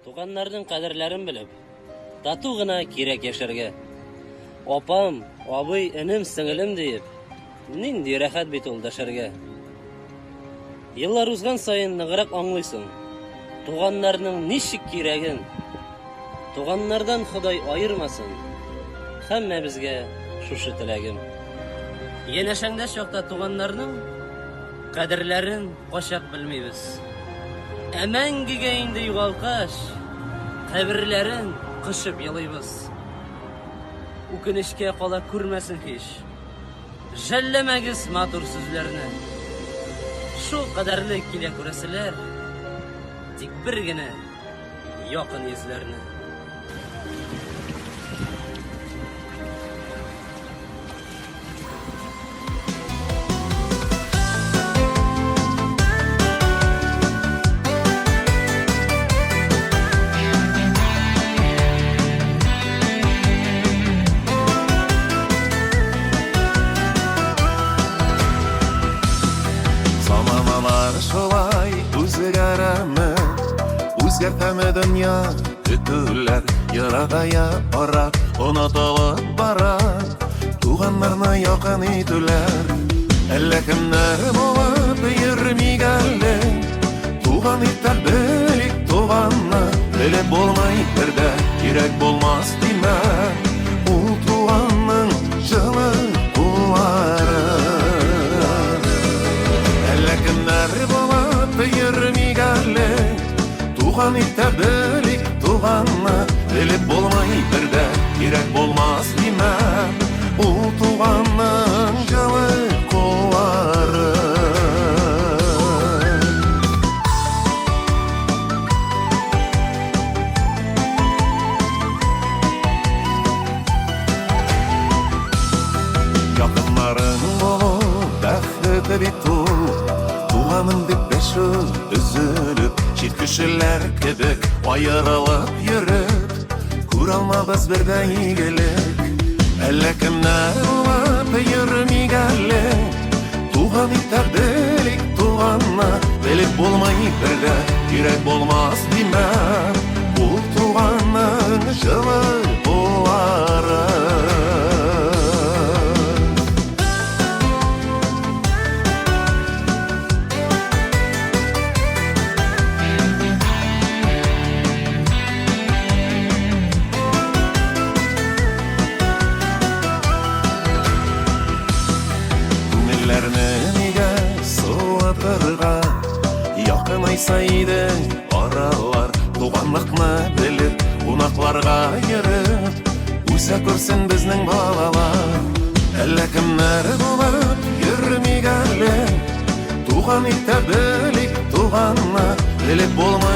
Туганнарның кадерләрен белеп, тату гына кирәк яшәргә. Апам, абый, энем, сеңелем диеп, нинди рәхәт бит ул дәшәргә. Еллар узган саен ныграк аңлыйсың, туганнарның ничек кирәген. Туганнардан Ходай айырмасын, һәммәбезгә шушы теләгем. Янәшәңдә чакта туганнарның кадерләрен качак белмибез. Мәңгегә инде югалкач, каберләрен кышып елыйбыз. Үкенечкә кала күрмәсен һич. Жәлләмәгез матур сүзләрне. Шул кадәрле килә күрәселәр, тик бер генә якын йөзләрне. Шулай үзгәрәме, үзгәртәме дөнья, көтүләр ярагая ара, онытылып бара, туганнарны якын итүләр. Әллә кемнәр булып йөрмик әле, туган иттәр белик туганны, белеп булмый бердә, кирәк булмас димә, ул туганның җылы куллары. Йөрмик әле, туган иттә белик туганны, белеп булмый бердә, кирәк булмас димә, ул туганның җылы куллары. Якыннарың булу бәхете бит ул, туганым дип üzülüp, çift kişiler kebek ayrılıp yürüp, kuralmabız birden iyilik. Elle kimler olup yürümik elle, tuğan iter delik tuğanla, belip bulmayıp birde, kirek bulmaz demem, bu tuğanın жылы buları. Yakın aysaydı aralar, tuğanlıkны bilip, qonaqlarga yürüp, uysa көрсін bizning balalar. Әллә kimler булып yürümik әле, туган итә белик туганны, bilip булмай